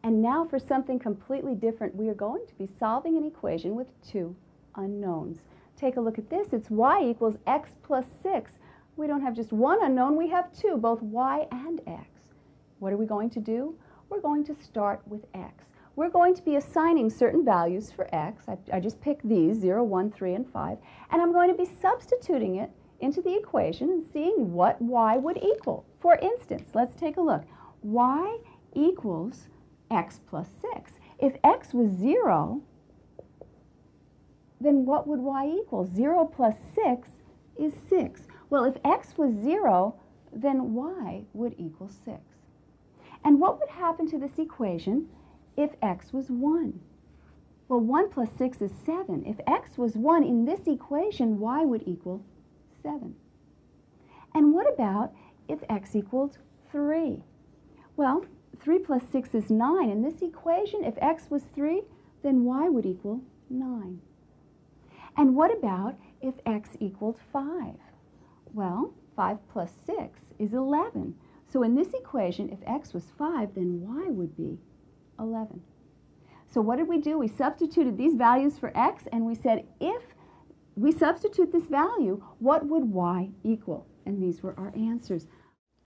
And now for something completely different, we are going to be solving an equation with two unknowns. Take a look at this. It's y equals x plus 6. We don't have just one unknown, we have two, both y and x. What are we going to do? We're going to start with x. We're going to be assigning certain values for x. I just picked these, 0, 1, 3, and 5, and I'm going to be substituting it into the equation and seeing what y would equal. For instance, let's take a look. Y equals x plus 6. If x was 0, then what would y equal? 0 plus 6 is 6. Well, if x was 0, then y would equal 6. And what would happen to this equation if x was 1? Well, 1 plus 6 is 7. If x was 1 in this equation, y would equal 7. And what about if x equals 3? Well, 3 plus 6 is 9. In this equation, if x was 3, then y would equal 9. And what about if x equaled 5? Well, 5 plus 6 is 11. So in this equation, if x was 5, then y would be 11. So what did we do? We substituted these values for x, and we said if we substitute this value, what would y equal? And these were our answers.